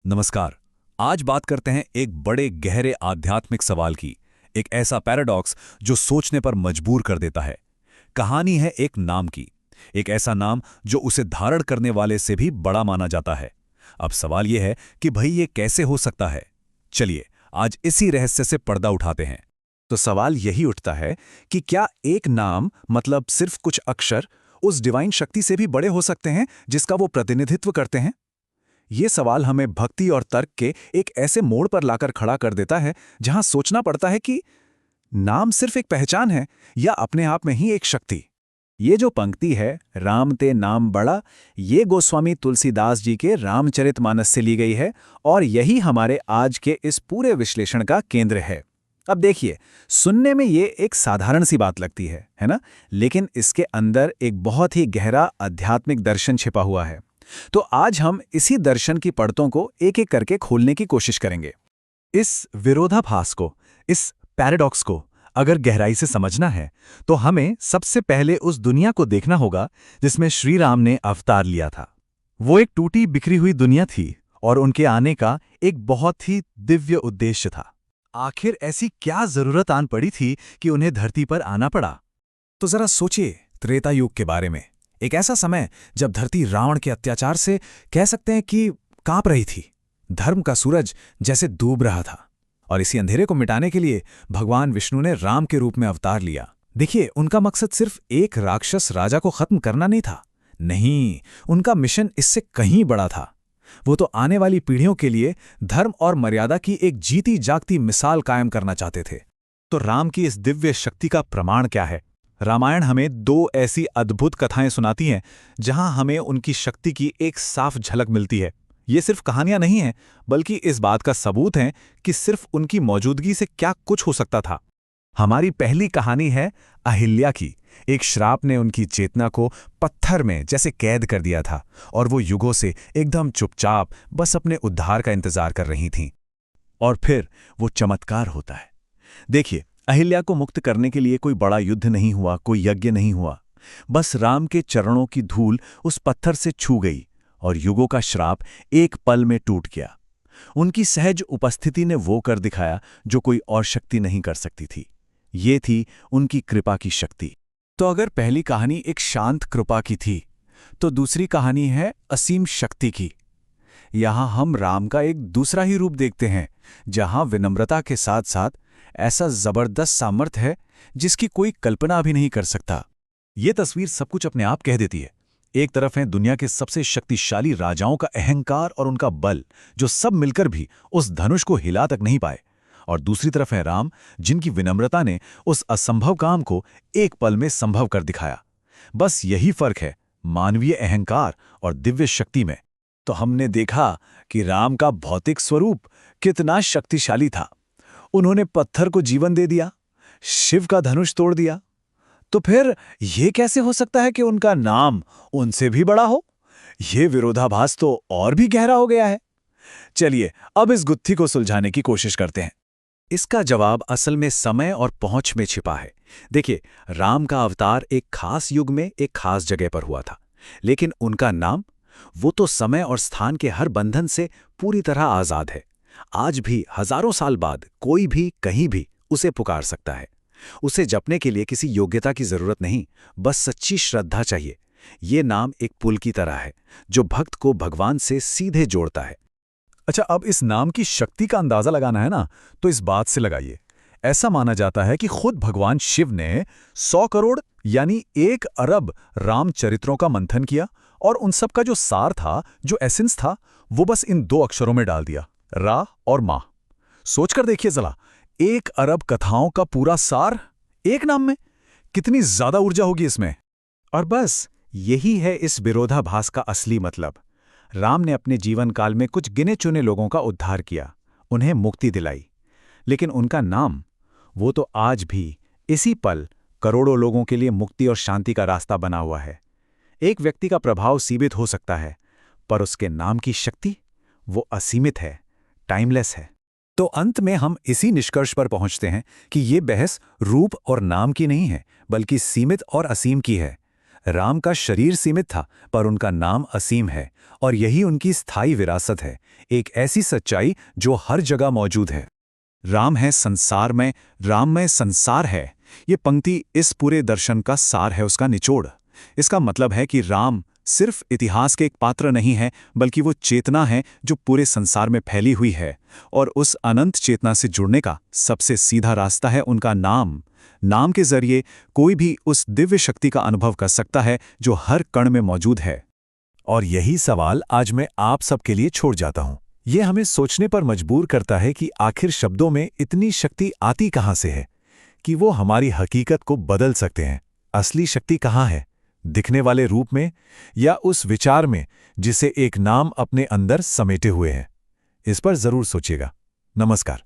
नमस्कार। आज बात करते हैं एक बड़े गहरे आध्यात्मिक सवाल की। एक ऐसा पैराडॉक्स जो सोचने पर मजबूर कर देता है। कहानी है एक नाम की। एक ऐसा नाम जो उसे धारण करने वाले से भी बड़ा माना जाता है। अब सवाल यह है कि भाई ये कैसे हो सकता है। चलिए आज इसी रहस्य से पर्दा उठाते हैं। तो सवाल यही उठता है कि क्या एक नाम मतलब सिर्फ कुछ अक्षर उस डिवाइन शक्ति से भी बड़े हो सकते हैं जिसका वो प्रतिनिधित्व करते हैं। ये सवाल हमें भक्ति और तर्क के एक ऐसे मोड़ पर लाकर खड़ा कर देता है जहां सोचना पड़ता है कि नाम सिर्फ एक पहचान है या अपने आप में ही एक शक्ति। ये जो पंक्ति है, राम ते नाम बड़ा, ये गोस्वामी तुलसीदास जी के रामचरितमानस से ली गई है और यही हमारे आज के इस पूरे विश्लेषण का केंद्र है। अब देखिए, सुनने में ये एक साधारण सी बात लगती है ना? लेकिन इसके अंदर एक बहुत ही गहरा आध्यात्मिक दर्शन छिपा हुआ है। तो आज हम इसी दर्शन की परतों को एक एक करके खोलने की कोशिश करेंगे। इस विरोधाभास को, इस पैराडॉक्स को अगर गहराई से समझना है तो हमें सबसे पहले उस दुनिया को देखना होगा जिसमें श्री राम ने अवतार लिया था। वो एक टूटी बिखरी हुई दुनिया थी और उनके आने का एक बहुत ही दिव्य उद्देश्य था। आखिर ऐसी क्या जरूरत आन पड़ी थी कि उन्हें धरती पर आना पड़ा? तो जरा सोचिए त्रेता युग के बारे में। एक ऐसा समय जब धरती रावण के अत्याचार से कह सकते हैं कि कांप रही थी। धर्म का सूरज जैसे डूब रहा था और इसी अंधेरे को मिटाने के लिए भगवान विष्णु ने राम के रूप में अवतार लिया। देखिए, उनका मकसद सिर्फ एक राक्षस राजा को खत्म करना नहीं था। नहीं, उनका मिशन इससे कहीं बड़ा था। वो तो आने वाली पीढ़ियों के लिए धर्म और मर्यादा की एक जीती जागती मिसाल कायम करना चाहते थे। तो राम की इस दिव्य शक्ति का प्रमाण क्या है? रामायण हमें दो ऐसी अद्भुत कथाएं सुनाती हैं जहां हमें उनकी शक्ति की एक साफ झलक मिलती है। ये सिर्फ कहानियां नहीं हैं, बल्कि इस बात का सबूत है कि सिर्फ उनकी मौजूदगी से क्या कुछ हो सकता था। हमारी पहली कहानी है अहिल्या की। एक श्राप ने उनकी चेतना को पत्थर में जैसे कैद कर दिया था और वो युगों से एकदम चुपचाप बस अपने उद्धार का इंतजार कर रही थीं। और फिर वो चमत्कार होता है। देखिए, अहिल्या को मुक्त करने के लिए कोई बड़ा युद्ध नहीं हुआ, कोई यज्ञ नहीं हुआ। बस राम के चरणों की धूल उस पत्थर से छू गई और युगों का श्राप एक पल में टूट गया। उनकी सहज उपस्थिति ने वो कर दिखाया जो कोई और शक्ति नहीं कर सकती थी। ये थी उनकी कृपा की शक्ति। तो अगर पहली कहानी एक शांत कृपा की थी, तो दूसरी कहानी है असीम शक्ति की। यहां हम राम का एक दूसरा ही रूप देखते हैं, जहां विनम्रता के साथ साथ ऐसा जबरदस्त सामर्थ्य है जिसकी कोई कल्पना भी नहीं कर सकता। ये तस्वीर सब कुछ अपने आप कह देती है। एक तरफ है दुनिया के सबसे शक्तिशाली राजाओं का अहंकार और उनका बल, जो सब मिलकर भी उस धनुष को हिला तक नहीं पाए, और दूसरी तरफ है राम, जिनकी विनम्रता ने उस असंभव काम को एक पल में संभव कर दिखाया। बस यही फर्क है मानवीय अहंकार और दिव्य शक्ति में। तो हमने देखा कि राम का भौतिक स्वरूप कितना शक्तिशाली था। उन्होंने पत्थर को जीवन दे दिया, शिव का धनुष तोड़ दिया। तो फिर यह कैसे हो सकता है कि उनका नाम उनसे भी बड़ा हो? यह विरोधाभास तो और भी गहरा हो गया है। चलिए अब इस गुत्थी को सुलझाने की कोशिश करते हैं। इसका जवाब असल में समय और पहुंच में छिपा है। देखिए, राम का अवतार एक खास युग में एक खास जगह पर हुआ था, लेकिन उनका नाम, वो तो समय और स्थान के हर बंधन से पूरी तरह आजाद है। आज भी हजारों साल बाद कोई भी कहीं भी उसे पुकार सकता है। उसे जपने के लिए किसी योग्यता की जरूरत नहीं, बस सच्ची श्रद्धा चाहिए। ये नाम एक पुल की तरह है जो भक्त को भगवान से सीधे जोड़ता है। अच्छा, अब इस नाम की शक्ति का अंदाजा लगाना है ना, तो इस बात से लगाइए। ऐसा माना जाता है कि खुद भगवान शिव ने 100 करोड़ यानी 1 अरब रामचरित्रों का मंथन किया और उन सब का जो सार था, जो एसेंस था, वो बस इन 2 अक्षरों में डाल दिया, रा और मा। सोचकर देखिए जरा, 1 अरब कथाओं का पूरा सार एक नाम में। कितनी ज्यादा ऊर्जा होगी इसमें। और बस यही है इस विरोधाभास का असली मतलब। राम ने अपने जीवन काल में कुछ गिने चुने लोगों का उद्धार किया, उन्हें मुक्ति दिलाई, लेकिन उनका नाम, वो तो आज भी इसी पल करोड़ों लोगों के लिए मुक्ति और शांति का रास्ता बना हुआ है। एक व्यक्ति का प्रभाव सीमित हो सकता है, पर उसके नाम की शक्ति, वो असीमित है, टाइमलेस है। तो अंत में हम इसी निष्कर्ष पर पहुंचते हैं कि ये बहस रूप और नाम की नहीं है, बल्कि सीमित और असीम की है। राम का शरीर सीमित था, पर उनका नाम असीम है, और यही उनकी स्थायी विरासत है, एक ऐसी सच्चाई जो हर जगह मौजूद है। राम है संसार में, राम में संसार है। ये पंक्ति इस पूरे दर्शन का सार है, उसका निचोड़। इसका मतलब है कि राम सिर्फ इतिहास के एक पात्र नहीं है, बल्कि वो चेतना है जो पूरे संसार में फैली हुई है, और उस अनंत चेतना से जुड़ने का सबसे सीधा रास्ता है उनका नाम। नाम के जरिए कोई भी उस दिव्य शक्ति का अनुभव कर सकता है जो हर कण में मौजूद है। और यही सवाल आज मैं आप सबके लिए छोड़ जाता हूं। ये हमें सोचने पर मजबूर करता है कि आखिर शब्दों में इतनी शक्ति आती कहां से है कि वो हमारी हकीकत को बदल सकते हैं। असली शक्ति कहां है? दिखने वाले रूप में, या उस विचार में जिसे एक नाम अपने अंदर समेटे हुए है? इस पर जरूर सोचिएगा। नमस्कार।